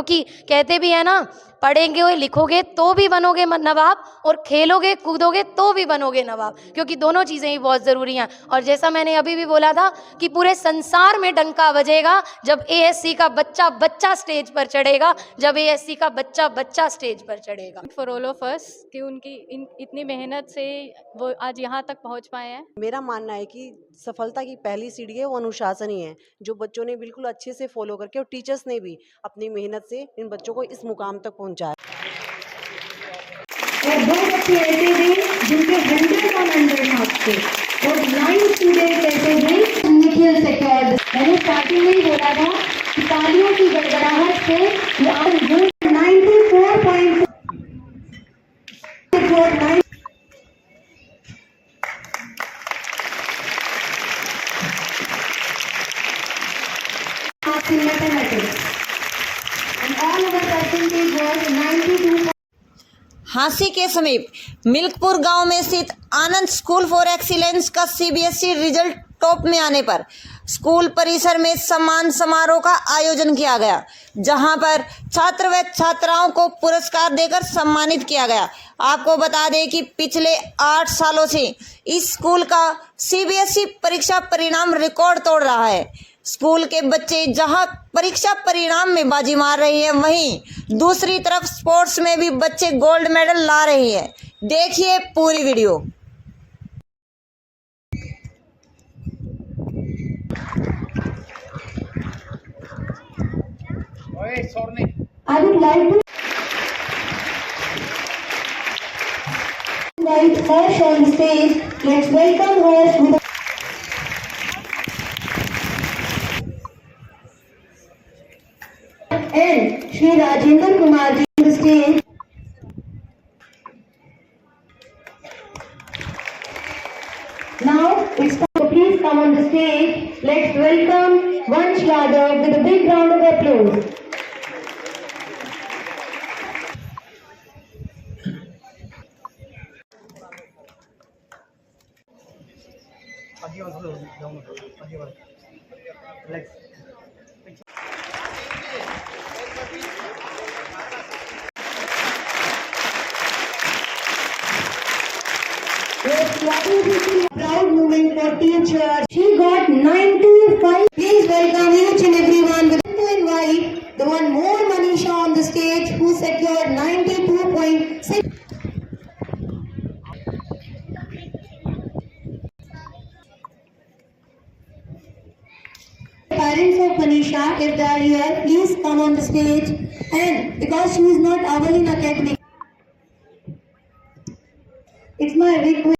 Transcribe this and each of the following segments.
क्योंकि कहते भी है ना, पढ़ेंगे लिखोगे तो भी बनोगे नवाब, और खेलोगे कूदोगे तो भी बनोगे नवाब, क्योंकि दोनों चीज़ें ही बहुत ज़रूरी हैं। और जैसा मैंने अभी भी बोला था कि पूरे संसार में डंका बजेगा जब एएससी का बच्चा बच्चा स्टेज पर चढ़ेगा, जब एएससी का बच्चा बच्चा स्टेज पर चढ़ेगा। फॉर ऑल ऑफ अस कि उनकी इतनी मेहनत से वो आज यहाँ तक पहुँच पाए हैं। मेरा मानना है कि सफलता की पहली सीढ़ी है वो अनुशासन ही है, जो बच्चों ने बिल्कुल अच्छे से फॉलो करके और टीचर्स ने भी अपनी मेहनत से इन बच्चों को इस मुकाम तक पहुंचाया। और दो बच्चे ऐसे थे जिनके 100 मार्क्स थे, और 9 स्टूडेंट्स ऐसे थे निखिल सेक्योर। मैंने स्टार्टिंग में ही बोला था कि तालियों की गड़गड़ाहट से ये आज 94.9 in mathematics, and all our percentage was 92. Hansi के समीप मिल्कपुर गांव में स्थित आनंद स्कूल फॉर एक्सीलेंस का सीबीएसई रिजल्ट टॉप में आने पर स्कूल परिसर में सम्मान समारोह का आयोजन किया गया, जहां पर छात्र व छात्राओं को पुरस्कार देकर सम्मानित किया गया। आपको बता दें कि पिछले 8 सालों से इस स्कूल का सीबीएसई परीक्षा परिणाम रिकॉर्ड तोड़ रहा है। स्कूल के बच्चे जहां परीक्षा परिणाम में बाजी मार रहे हैं, वहीं दूसरी तरफ स्पोर्ट्स में भी बच्चे गोल्ड मेडल ला रहे हैं। देखिए पूरी video. I would like to invite Harsh on the stage. Let's welcome Harsh with and Shri Rajendra Kumar ji on the stage. Now it's time to please come on the stage. Let's welcome Vansh Yadav with a big round of applause. Proud moment for teacher. She got 95. Please welcome each and everyone. We'd like to invite the one more Manisha on the stage who secured 92.6. Parents of Manisha, if they are here, please come on the stage. And because she is not able in academic, it's my request.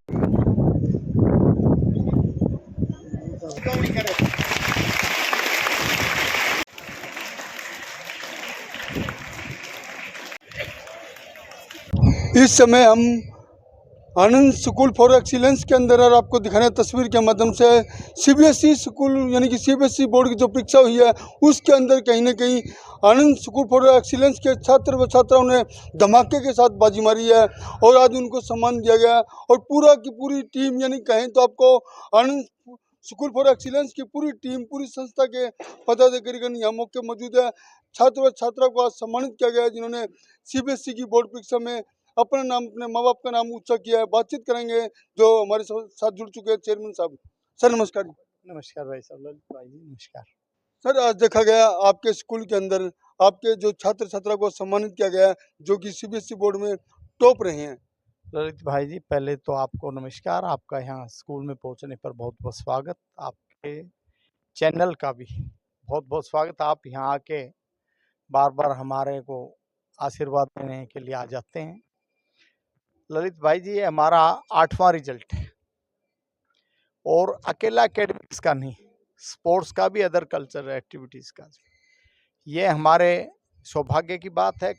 इस समय हम आनंद school for excellence के अंदर और आपको दिखाने तस्वीर के माध्यम से सीबीएसई स्कूल यानी कि सीबीएसई बोर्ड की जो परीक्षा हुई है उसके अंदर कहीं ना कहीं आनंद स्कूल फॉर एक्सीलेंस के छात्र व छात्राओं ने धमाके के साथ बाजी मारी है और आज उनको सम्मान दिया गया। और पूरा की पूरी टीम यानी कहें तो आपको आनंद स्कूल फॉर एक्सीलेंस की पूरी टीम, पूरी संस्था के पदाधिकारीगण यहाँ मौके मौजूद है। छात्र व छात्रा को आज सम्मानित किया गया जिन्होंने सीबीएसई की बोर्ड परीक्षा में अपना नाम, अपने माँ बाप का नाम ऊंचा किया है। बातचीत करेंगे जो हमारे साथ जुड़ चुके हैं चेयरमैन साहब। सर नमस्कार। नमस्कार भाई साहब, ललित भाई जी नमस्कार। सर आज देखा गया आपके स्कूल के अंदर आपके जो छात्र छात्रा को सम्मानित किया गया जो कि सीबीएसई बोर्ड में टॉप रहे हैं। ललित भाई जी पहले तो आपको नमस्कार, आपका यहाँ स्कूल में पहुँचने पर बहुत बहुत स्वागत, आपके चैनल का भी बहुत बहुत स्वागत। आप यहाँ आके बार बार हमारे को आशीर्वाद देने के लिए आ जाते हैं। ललित भाई जी ये हमारा 8वां रिजल्ट है और अकेला एकेडमिक्स का नहीं, स्पोर्ट्स का भी, अदर कल्चरल एक्टिविटीज़ का भी। ये हमारे सौभाग्य की बात है।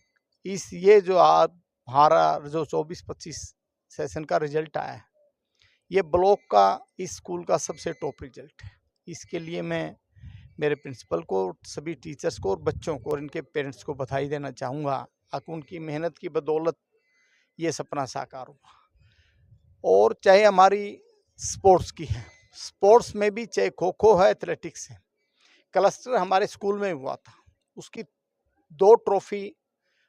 ये जो हमारा जो 24-25 सेशन का रिजल्ट आया है, ये ब्लॉक का इस स्कूल का सबसे टॉप रिजल्ट है। इसके लिए मैं मेरे प्रिंसिपल को, सभी टीचर्स को और बच्चों को और इनके पेरेंट्स को बधाई देना चाहूँगा। उनकी मेहनत की बदौलत ये सपना साकार हुआ। और चाहे हमारी स्पोर्ट्स की है, स्पोर्ट्स में भी चाहे खो खो है, एथलेटिक्स है, क्लस्टर हमारे स्कूल में हुआ था, उसकी 2 trophy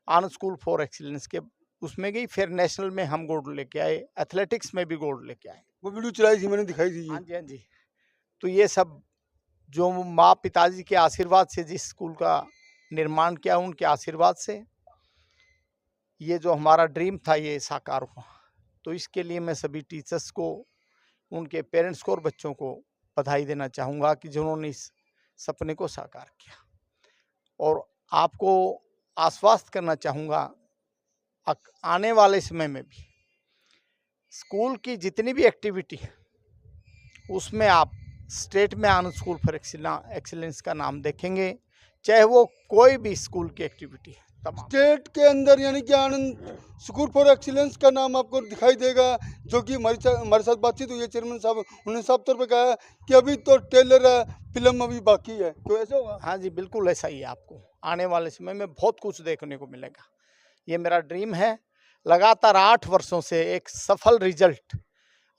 Anand school for excellence के उसमें गई, फिर नेशनल में हम गोल्ड लेके आए, एथलेटिक्स में भी गोल्ड लेके आए। वो वीडियो चलाई थी, मैंने दिखाई थी। हाँ जी, हाँ जी। तो ये सब जो माँ पिताजी के आशीर्वाद से जिस स्कूल का निर्माण किया, उनके आशीर्वाद से ये जो हमारा ड्रीम था ये साकार हुआ। तो इसके लिए मैं सभी टीचर्स को, उनके पेरेंट्स को और बच्चों को बधाई देना चाहूँगा कि जिन्होंने इस सपने को साकार किया। और आपको आश्वस्त करना चाहूँगा, आने वाले समय में भी स्कूल की जितनी भी एक्टिविटी है उसमें आप स्टेट में आनंद स्कूल फॉर एक्सीलेंस का नाम देखेंगे, चाहे वो कोई भी स्कूल की एक्टिविटी है तमाम। स्टेट के अंदर यानी कि आनंद स्कूल फॉर एक्सीलेंस का नाम आपको दिखाई देगा। जो कि हमारे साथ बातचीत हुई है चेयरमैन साहब, उन्होंने साफ तौर पर कहा कि अभी तो टेलर है, फिल्म अभी बाकी है, तो ऐसा होगा। हाँ जी, बिल्कुल ऐसा ही है। आपको आने वाले समय में बहुत कुछ देखने को मिलेगा। ये मेरा ड्रीम है। लगातार 8 वर्षों से एक सफल रिजल्ट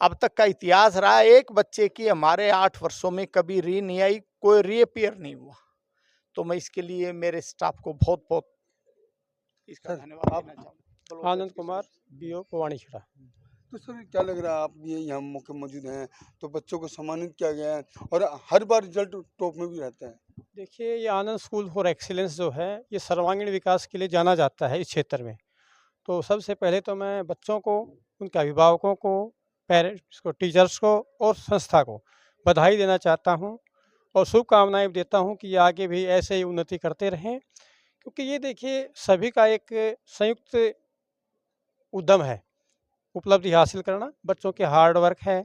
अब तक का इतिहास रहा है। एक बच्चे की हमारे 8 वर्षों में कभी री नहीं आई, कोई रीअपियर नहीं हुआ। तो मैं इसके लिए मेरे स्टाफ को बहुत बहुत इसका धन्यवाद देना चाहूँगा। आनंद कुमार, बीओ पवानीखेड़ा। तो सर क्या लग रहा है, आप ये यहाँ मौके मौजूद हैं तो बच्चों को सम्मानित किया गया है और हर बार रिजल्ट टॉप में भी रहता है। देखिए, ये आनंद स्कूल फॉर एक्सीलेंस जो है ये सर्वांगीण विकास के लिए जाना जाता है इस क्षेत्र में। तो सबसे पहले तो मैं बच्चों को, उनके अभिभावकों को, पेरेंट्स को, टीचर्स को और संस्था को बधाई देना चाहता हूँ और शुभकामनाएं देता हूँ कि ये आगे भी ऐसे ही उन्नति करते रहें, क्योंकि ये देखिए सभी का एक संयुक्त उद्यम है उपलब्धि हासिल करना। बच्चों के हार्ड वर्क है,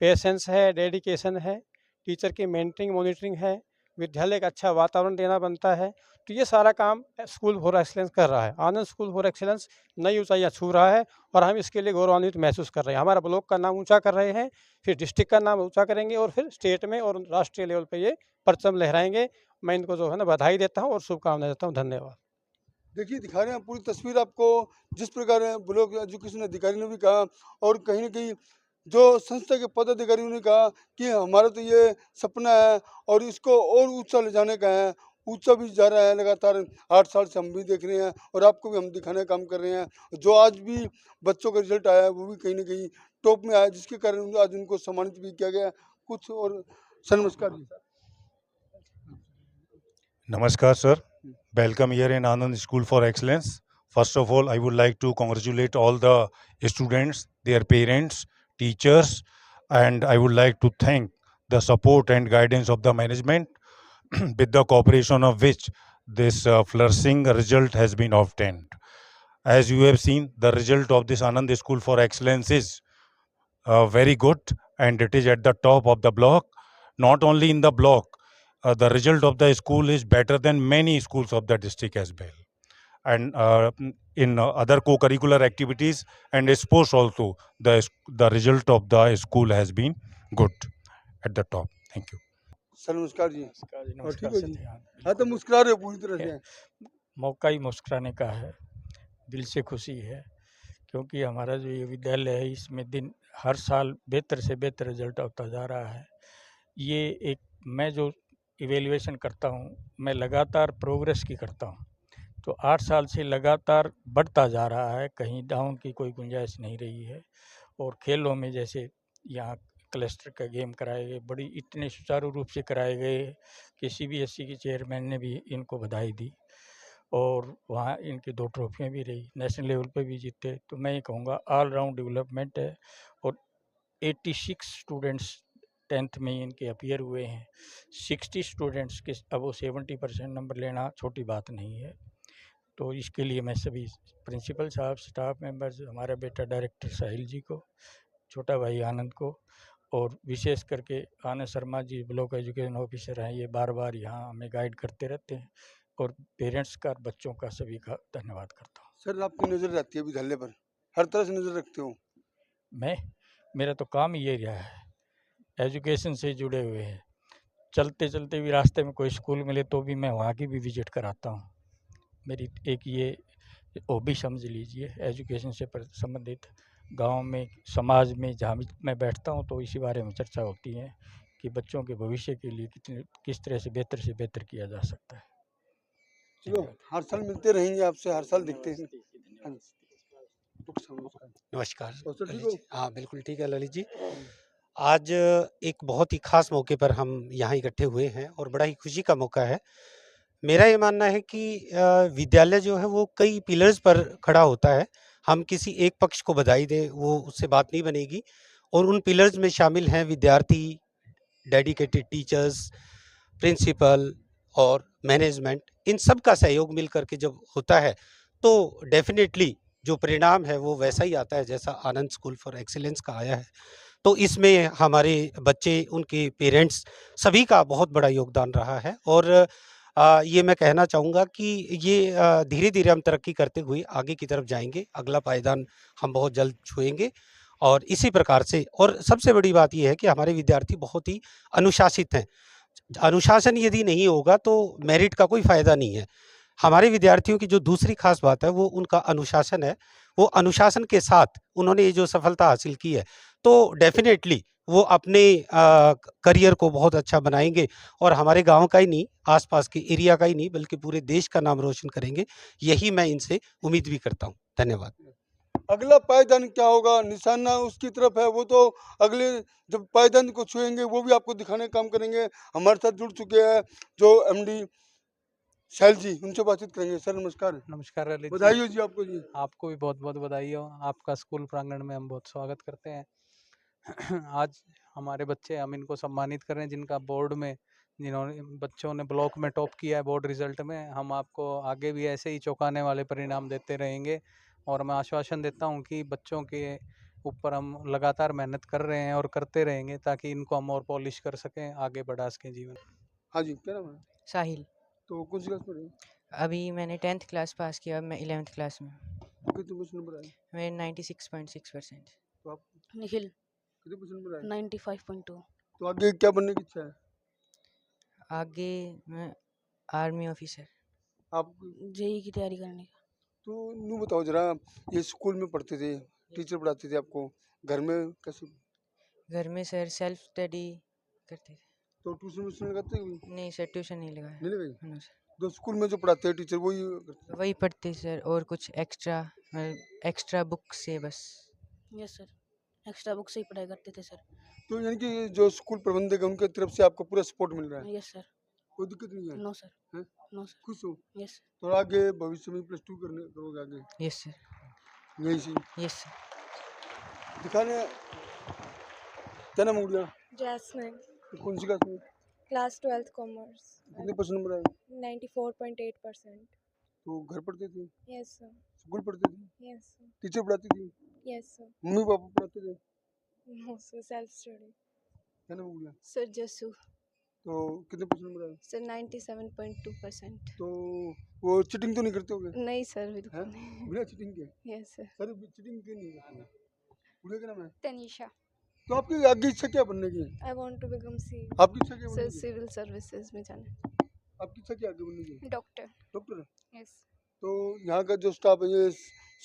पेशेंस है, डेडिकेशन है, टीचर की मेंटरिंग मॉनिटरिंग है, विद्यालय का अच्छा वातावरण देना बनता है। तो ये सारा काम स्कूल फॉर एक्सीलेंस कर रहा है। आनंद स्कूल फॉर एक्सीलेंस नई ऊंचाइयां छू रहा है और हम इसके लिए गौरवान्वित महसूस कर रहे हैं। हमारा ब्लॉक का नाम ऊंचा कर रहे हैं, फिर डिस्ट्रिक्ट का नाम ऊंचा करेंगे और फिर स्टेट में और राष्ट्रीय लेवल पर ये परचम लहराएंगे। मैं इनको जो है ना बधाई देता हूँ और शुभकामनाएं देता हूँ। धन्यवाद। देखिए, दिखा रहे हैं पूरी तस्वीर आपको, जिस प्रकार ब्लॉक एजुकेशन अधिकारी ने भी कहा और कहीं ना कहीं जो संस्था के पदाधिकारियों ने कहा कि हमारा तो ये सपना है और इसको और ऊंचा ले जाने का है। ऊंचा भी जा रहा है लगातार, 8 साल से हम भी देख रहे हैं और आपको भी हम दिखाने का काम कर रहे हैं। जो आज भी बच्चों का रिजल्ट आया है वो भी कहीं ना कहीं टॉप में आया, जिसके कारण आज उनको सम्मानित भी किया गया। कुछ और सर, नमस्कार जी। Namaskar, sir. Welcome here in Anand School for Excellence. First of all, I would like to congratulate all the students, their parents, teachers, and I would like to thank the support and guidance of the management with the cooperation of which this flourishing result has been obtained. As you have seen, the result of this Anand School for Excellence is very good and it is at the top of the block. Not only in the block, the result of the school is better than many schools of the district as well. And in other co-curricular activities and sports also, the result of the school has been good at the top. Thank you. Sir नमस्कार जी। नमस्कार जी। और ठीक नमस्कार हो sir जी? जी। हाँ, हाँ, तो मुस्कुरा रहे हो पूरी तरह से। मौका ही मुस्कुराने का है, दिल से खुशी है, क्योंकि हमारा जो ये विद्यालय है इसमें हर साल बेहतर से बेहतर रिजल्ट होता जा रहा है। ये एक मैं जो इवेल्युएशन करता हूँ, मैं लगातार प्रोग्रेस की करता हूँ। तो 8 साल से लगातार बढ़ता जा रहा है, कहीं डाउन की कोई गुंजाइश नहीं रही है। और खेलों में जैसे यहाँ क्लस्टर का गेम कराए गए, बड़ी इतने सुचारू रूप से कराए गए कि CBSE के चेयरमैन ने भी इनको बधाई दी और वहाँ इनकी 2 ट्रॉफियाँ भी रही, नेशनल लेवल पे भी जीते। तो मैं ये कहूँगा ऑल राउंड डेवलपमेंट है। और 86 स्टूडेंट्स 10th में इनके अपीयर हुए हैं। 60 स्टूडेंट्स के अब वो 70% नंबर लेना छोटी बात नहीं है। तो इसके लिए मैं सभी प्रिंसिपल साहब, स्टाफ मेंबर्स, हमारा बेटा डायरेक्टर साहिल जी को, छोटा भाई आनंद को और विशेष करके Anand Sharma ji block education officer हैं, ये बार बार यहाँ हमें गाइड करते रहते हैं। और पेरेंट्स का, बच्चों का, सभी का धन्यवाद करता हूँ। सर, आपकी नज़र रहती है विद्यालय पर, हर तरह से नज़र रखते हो। मेरा तो काम ही ये रहा है, एजुकेशन से जुड़े हुए हैं। चलते चलते भी रास्ते में कोई स्कूल मिले तो भी मैं वहाँ की भी विजिट कराता हूँ। मेरी एक ये हॉबी समझ लीजिए, एजुकेशन से संबंधित। गांव में, समाज में जहाँ भी मैं बैठता हूँ तो इसी बारे में चर्चा होती है कि बच्चों के भविष्य के लिए किस तरह से बेहतर किया जा सकता है। चलो हर साल मिलते रहेंगे आपसे, हर साल दिखते हैं। हाँ जी। नमस्कार और सर ठीक ललित हो? जी। हाँ बिल्कुल ठीक है ललित जी। आज एक बहुत ही खास मौके पर हम यहाँ इकट्ठे हुए हैं और बड़ा ही खुशी का मौका है। मेरा ये मानना है कि विद्यालय जो है वो कई पिलर्स पर खड़ा होता है। हम किसी एक पक्ष को बधाई दें वो उससे बात नहीं बनेगी और उन पिलर्स में शामिल हैं विद्यार्थी, डेडिकेटेड टीचर्स, प्रिंसिपल और मैनेजमेंट। इन सब का सहयोग मिल कर के जब होता है तो डेफिनेटली जो परिणाम है वो वैसा ही आता है जैसा आनंद स्कूल फॉर एक्सीलेंस का आया है। तो इसमें हमारे बच्चे, उनके पेरेंट्स सभी का बहुत बड़ा योगदान रहा है और ये मैं कहना चाहूँगा कि ये धीरे-धीरे हम तरक्की करते हुए आगे की तरफ जाएँगे। अगला पायदान हम बहुत जल्द छुएँगे और इसी प्रकार से और सबसे बड़ी बात ये है कि हमारे विद्यार्थी बहुत ही अनुशासित हैं। अनुशासन यदि नहीं होगा तो मेरिट का कोई फ़ायदा नहीं है। हमारे विद्यार्थियों की जो दूसरी ख़ास बात है वो उनका अनुशासन है। वो अनुशासन के साथ उन्होंने ये जो सफलता हासिल की है तो डेफ़िनेटली वो अपने करियर को बहुत अच्छा बनाएँगे और हमारे गाँव का ही नहीं, आस-पास के एरिया का ही नहीं बल्कि पूरे देश का नाम रोशन करेंगे। यही मैं इनसे उम्मीद भी करता हूँ। धन्यवाद। अगला पायदान क्या होगा, निशाना उसकी तरफ है, वो तो अगले जब पायदान को छुएंगे वो भी आपको दिखाने का काम करेंगे। हमारे साथ जुड़ चुके हैं जो एमडी शैल जी, उनसे बातचीत करेंगे। सर नमस्कार। नमस्कार ललित जी। बधाई हो जी आपको जी। आपको भी बहुत बहुत बधाई हो। आपका स्कूल प्रांगण में हम बहुत स्वागत करते हैं। आज हमारे बच्चे, हम इनको सम्मानित कर रहे हैं जिनका बोर्ड में, जिन्होंने बच्चों ने ब्लॉक में टॉप किया है बोर्ड रिजल्ट में। हम आपको आगे भी ऐसे ही चौंकाने वाले परिणाम देते रहेंगे और मैं आश्वासन देता हूं कि बच्चों के ऊपर हम लगातार मेहनत कर रहे हैं और करते रहेंगे ताकि इनको हम और पॉलिश कर सकें, आगे बढ़ा सकें जीवन। हाँ जी, क्या नाम है? साहिल। तो कौन सी क्लास में रहे? अभी मैंने 10th क्लास पास किया, अब मैं 11th क्लास में हूँ। कितने परसेंट नंबर आए? मेरे 96.6%। तो आप निखिल कितने परसेंट नंबर आए? 95.2। तो आगे क्या बनने की इच्छा है? आगे मैं आर्मी ऑफिसर। आप जेई की तैयारी करने का। तो यूँ बताओ जरा, ये स्कूल में पढ़ते थे, टीचर पढ़ाते थे आपको, घर में कैसे? घर में सर सेल्फ स्टडी करते थे। तो ट्यूशन व्यूशन लगाते हो? नहीं सर, ट्यूशन नहीं लगाया। नहीं लगाई? No sir. तो स्कूल में जो पढ़ाते हैं टीचर वही करते हैं? वही पढ़ते सर और कुछ एक्स्ट्रा बुक से बस। यस सर, एक्स्ट्रा बुक से ही पढ़ाई करते थे सर। तो यानी कि जो स्कूल प्रबंधक है उनके तरफ से आपको पूरा सपोर्ट मिल रहा है? Yes sir. कोई दिक्कत नहीं है? No sir. हैं? No sir. खुश हो? यस। तो आगे भविष्य में +2 करोगे आगे? Yes sir. यही सी यस सर। दिखाने। क्या नाम हो गया? जैस्मिन। तो कौन सी क्लास में? Class 12th commerce. कितने परसेंट नंबर आए? 94.8%। तो घर पढ़ते थे? Yes sir. स्कूल पढ़ते थे? Yes sir. टीचर पढ़ाती थी? Yes sir. मम्मी पापा पढ़ाते थे? No sir, self study. क्या नाम हो गया? सर जसू। तो कितने परसेंट नंबर आए? सर 97.2%। तो वो चीटिंग तो नहीं करते होगे? नहीं सर, बिल्कुल हैं? नहीं। बिना चीटिंग के? Yes sir. सर चीटिंग क्यों नहीं करते? पूरे का नाम है? तनीषा। तो आपकी आगे इच्छा क्या बनने की? आई वांट टू बिकम सी। आपकी इच्छा क्या बनने सर की? सिविल सर्विसेज में जाना। आपकी इच्छा क्या आगे बनने की? डॉक्टर। डॉक्टर? यस। तो यहाँ का जो स्टाफ है, ये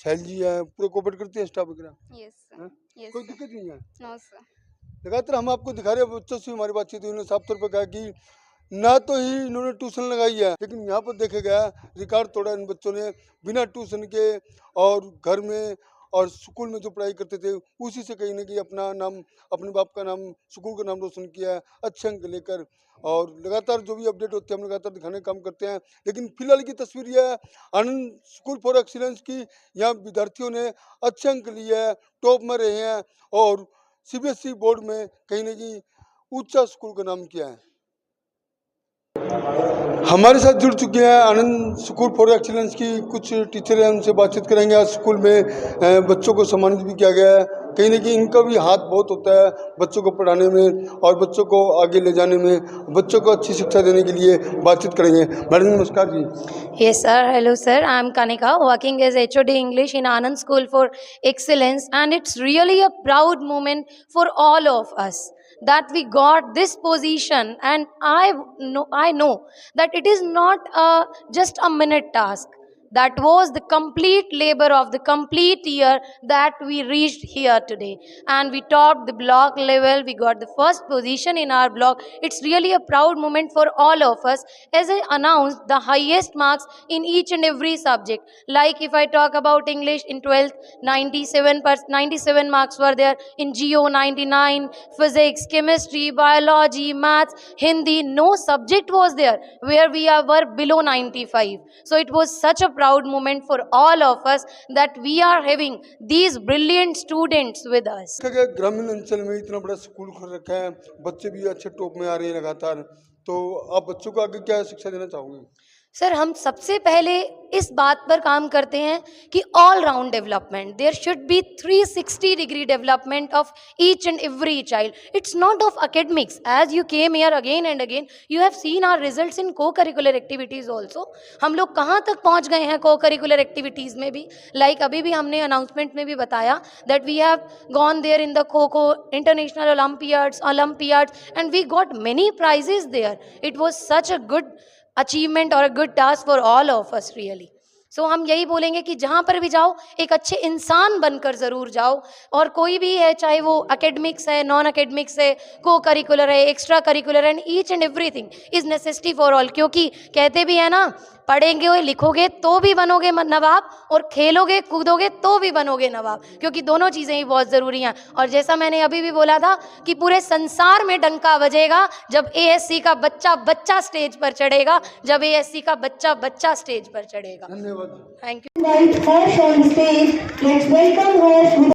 शैल जी है, पूरा कोऑपरेट करते हैं स्टाफ वगैरह? Yes sir. हैं? यस कोई दिक्कत नहीं है? No sir. लगातार हम आपको दिखा रहे हैं, बच्चों से हमारी बातचीत हुई, उन्होंने साफ तौर पर कहा कि ना तो ही इन्होंने ट्यूशन लगाई है, लेकिन यहाँ पर देखा गया रिकॉर्ड तोड़ा इन बच्चों ने बिना ट्यूशन के और घर में और स्कूल में जो पढ़ाई करते थे उसी से कहीं ना कहीं अपना नाम, अपने बाप का नाम, स्कूल का नाम रोशन किया है अच्छे अंक लेकर। और लगातार जो भी अपडेट होते हैं हम लगातार दिखाने का काम करते हैं। लेकिन फिलहाल की तस्वीर यह है आनंद स्कूल फॉर एक्सीलेंस की। यहाँ विद्यार्थियों ने अच्छे अंक लिए हैं, टॉप में रहे हैं और CBSE बोर्ड में कहीं ना कहीं ऊंचा स्कूल का नाम किया है। हमारे साथ जुड़ चुके हैं आनंद स्कूल फॉर एक्सीलेंस की कुछ टीचर हैं, उनसे बातचीत करेंगे। आज स्कूल में बच्चों को सम्मानित भी किया गया है। कहीं ना कहीं इनका भी हाथ बहुत होता है बच्चों को पढ़ाने में और बच्चों को आगे ले जाने में, बच्चों को अच्छी शिक्षा देने के लिए बातचीत करेंगे। मैडम नमस्कार जी। Yes sir, hello sir, I am Kanika working as HOD English in Anand School for Excellence, and it's really a proud moment for all of us that we got this position, and I know that it is not just a minute task. That was the complete labor of the complete year that we reached here today. And we topped the block level. We got the first position in our block. It's really a proud moment for all of us, as I announced the highest marks in each and every subject. Like if I talk about English in 12th, 97 marks were there. In Geo 99, Physics, Chemistry, Biology, Maths, Hindi, no subject was there where we were below 95. So it was such a proud moment for all of us that we are having these brilliant students with us. ग्रामीण अंचल में इतना बड़ा school खोल रखा है, बच्चे भी अच्छे टॉप में आ रहे हैं लगातार, तो आप बच्चों को आगे क्या शिक्षा देना चाहोगे? सर, हम सबसे पहले इस बात पर काम करते हैं कि all round development, there should be 360 degree development of each and every child. It's not of academics. As you came here again and again, you have seen our results in co curricular activities also. हम लोग कहाँ तक पहुँच गए हैं को curricular activities में भी. लाइक अभी भी हमने अनाउंसमेंट में भी बताया that we have gone there in the खो international olympiads and we got many prizes there. It was such a good achievement और a good task for all of us really. So हम यही बोलेंगे कि जहाँ पर भी जाओ एक अच्छे इंसान बनकर ज़रूर जाओ. और कोई भी है, चाहे वो एकेडमिक्स है, नॉन एकेडमिक्स है, को करिकुलर है, extra curricular, and each and everything is necessity for all. क्योंकि कहते भी है ना, पढ़ेंगे लिखोगे तो भी बनोगे नवाब, और खेलोगे कूदोगे तो भी बनोगे नवाब. क्योंकि दोनों चीज़ें ही बहुत ज़रूरी हैं. और जैसा मैंने अभी भी बोला था कि पूरे संसार में डंका बजेगा जब ASC का बच्चा स्टेज पर चढ़ेगा, जब ASC का बच्चा स्टेज पर चढ़ेगा. धन्यवाद. Thank you. Right, first on stage, let's welcome her.